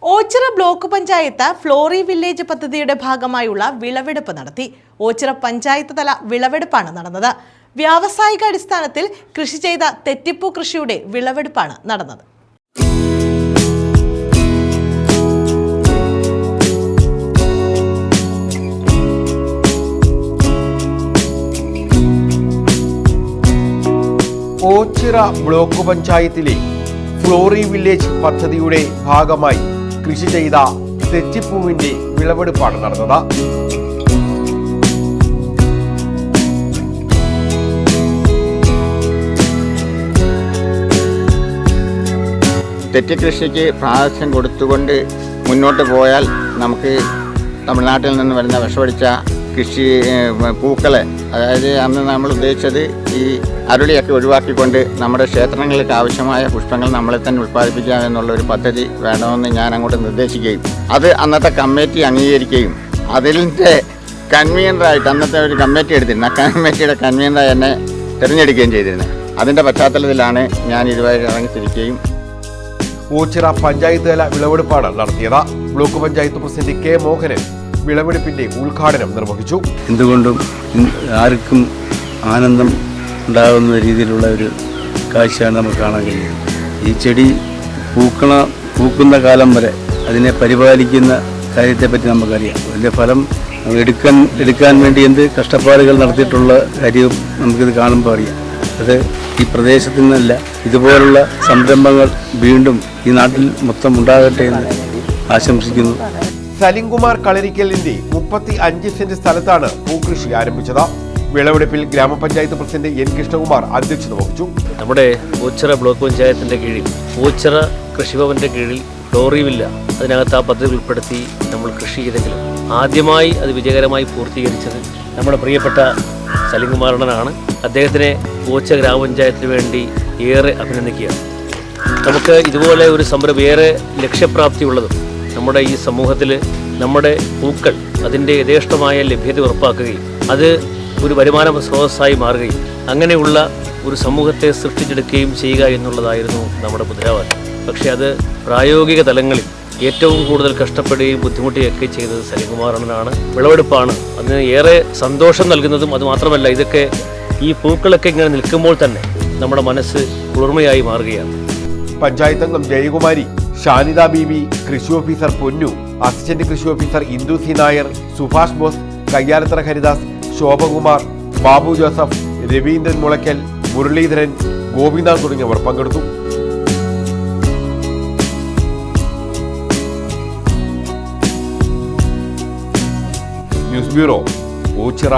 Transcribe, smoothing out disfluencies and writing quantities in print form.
Ochira block panchayat Flory village പദ്ധതിയുടെ ഭാഗമായുള്ള വിളവെടുപ്പ് നടത്തി. ഓച്ചിറ പഞ്ചായത്ത് തല വിളവെടുപ്പാണ് നടന്നത്. വ്യാവസായിക അടിസ്ഥാനത്തിൽ കൃഷി ചെയ്ത തെറ്റിപ്പൂ കൃഷിയുടെ വിളവെടുപ്പാണ് നടന്നത്. ഓച്ചിറ ബ്ലോക്ക് പഞ്ചായത്തിലെ ഫ്ലോറി വില്ലേജ് പദ്ധതിയുടെ ഭാഗമായി കൃഷി ചെയ്ത തെച്ചിപ്പൂവിന്റെ വിളവെടുപ്പാണ് നടന്നത്. തെറ്റിക്കൃഷിക്ക് പ്രാധാന്യം കൊടുത്തുകൊണ്ട് മുന്നോട്ട് പോയാൽ നമുക്ക് തമിഴ്നാട്ടിൽ നിന്ന് വരുന്ന വിഷമടിച്ച കൃഷി പൂക്കളെ, അതായത് അന്ന് നമ്മൾ ഉദ്ദേശിച്ചത് ഈ അരുളിയൊക്കെ ഒഴിവാക്കിക്കൊണ്ട് നമ്മുടെ ക്ഷേത്രങ്ങൾക്ക് ആവശ്യമായ പുഷ്പങ്ങൾ നമ്മളെ തന്നെ ഉൽപ്പാദിപ്പിക്കാം എന്നുള്ളൊരു പദ്ധതി വേണമെന്ന് ഞാൻ അങ്ങോട്ട് നിർദ്ദേശിക്കുകയും അത് അന്നത്തെ കമ്മിറ്റി അംഗീകരിക്കുകയും അതിൻ്റെ കൺവീനറായിട്ട് അന്നത്തെ ഒരു കമ്മിറ്റി എടുത്തിരുന്നു. ആ കമ്മിറ്റിയുടെ കൺവീനറായി എന്നെ തിരഞ്ഞെടുക്കുകയും ചെയ്തിരുന്നത്. അതിൻ്റെ പശ്ചാത്തലത്തിലാണ് ഞാൻ ഇതുവരെ ഇറങ്ങിത്തിരിക്കുകയും. ഓച്ചിറ പഞ്ചായത്ത് തല വിളവെടുപ്പാണ് നടത്തിയത്. Block panchayat president K Mohanan വിളവെടുപ്പിന്റെ ഉദ്ഘാടനം നിർവഹിച്ചു. എന്തുകൊണ്ടും ആർക്കും ആനന്ദം ഉണ്ടാകുന്ന രീതിയിലുള്ള ഒരു കാഴ്ചയാണ് നമുക്ക് കാണാൻ കഴിയുന്നത്. ഈ ചെടി പൂക്കുന്ന കാലം വരെ അതിനെ പരിപാലിക്കുന്ന കാര്യത്തെപ്പറ്റി നമുക്കറിയാം. അതിൻ്റെ ഫലം എടുക്കാൻ വേണ്ടി എന്ത് കഷ്ടപ്പാടുകൾ നടത്തിയിട്ടുള്ള കാര്യവും നമുക്കിത് കാണുമ്പോൾ അറിയാം. അത് ഈ പ്രദേശത്ത് നിന്നല്ല, ഇതുപോലുള്ള സംരംഭങ്ങൾ വീണ്ടും ഈ നാട്ടിൽ മൊത്തം ഉണ്ടാകട്ടെ എന്ന് ആശംസിക്കുന്നു. സലിംകുമാർ കളരിക്കലിന്റെ 35 സെന്റ് സ്ഥലത്താണ് പൂക്കൃഷി ആരംഭിച്ചത്. വിളവെടുപ്പിൽ ഗ്രാമപഞ്ചായത്ത് പ്രസിഡന്റ് എൻ കൃഷ്ണകുമാർ അധ്യക്ഷത വഹിച്ചു. നമ്മുടെ ഓച്ചിറ ബ്ലോക്ക് പഞ്ചായത്തിന്റെ കീഴിൽ ഓച്ചിറ കൃഷിഭവന്റെ കീഴിൽ ഫ്ലോറി വില്ല അതിനകത്ത് ആ പദ്ധതി ഉൾപ്പെടുത്തി നമ്മൾ കൃഷി ചെയ്തെങ്കിലും ആദ്യമായി അത് വിജയകരമായി പൂർത്തീകരിച്ചത് നമ്മുടെ പ്രിയപ്പെട്ട സലിംകുമാറണ്ണനാണ്. അദ്ദേഹത്തിനെ ഓച്ചിറ ഗ്രാമപഞ്ചായത്തിന് വേണ്ടി ഏറെ അഭിനന്ദിക്കുകയാണ്. നമുക്ക് ഇതുപോലെ ഒരു സംരംഭം ഏറെ ലക്ഷ്യപ്രാപ്തിയുള്ളതും നമ്മുടെ ഈ സമൂഹത്തിൽ നമ്മുടെ പൂക്കൾ അതിൻ്റെ യഥേഷ്ടമായ ലഭ്യത ഉറപ്പാക്കുകയും അത് ഒരു വരുമാന സ്രോതസ്സായി മാറുകയും അങ്ങനെയുള്ള ഒരു സമൂഹത്തെ സൃഷ്ടിച്ചെടുക്കുകയും ചെയ്യുക എന്നുള്ളതായിരുന്നു നമ്മുടെ മുദ്രാവാക്യം. പക്ഷേ അത് പ്രായോഗിക തലങ്ങളിൽ ഏറ്റവും കൂടുതൽ കഷ്ടപ്പെടുകയും ബുദ്ധിമുട്ടുകയൊക്കെ ചെയ്തത് സലിംകുമാറണ്ണനാണ്. വിളവെടുപ്പാണ് അതിന് ഏറെ സന്തോഷം നൽകുന്നതും. അതുമാത്രമല്ല, ഇതൊക്കെ ഈ പൂക്കളൊക്കെ ഇങ്ങനെ നിൽക്കുമ്പോൾ തന്നെ നമ്മുടെ മനസ്സ് കുളിർമയായി മാറുകയാണ്. പഞ്ചായത്ത് അംഗം ജയകുമാരി, ഷാനിദ ബീബി, കൃഷി ഓഫീസർ പൊന്നു, അസിസ്റ്റന്റ് കൃഷി officer Indu C Nair, Subhash Bose, Kayyalathara Haridas, Shobhakumar, Babu Joseph, Raveendran Mulakkal, Muraleedharan, Gopinath തുടങ്ങിയവർ പങ്കെടുത്തു. News bureau, Ochira.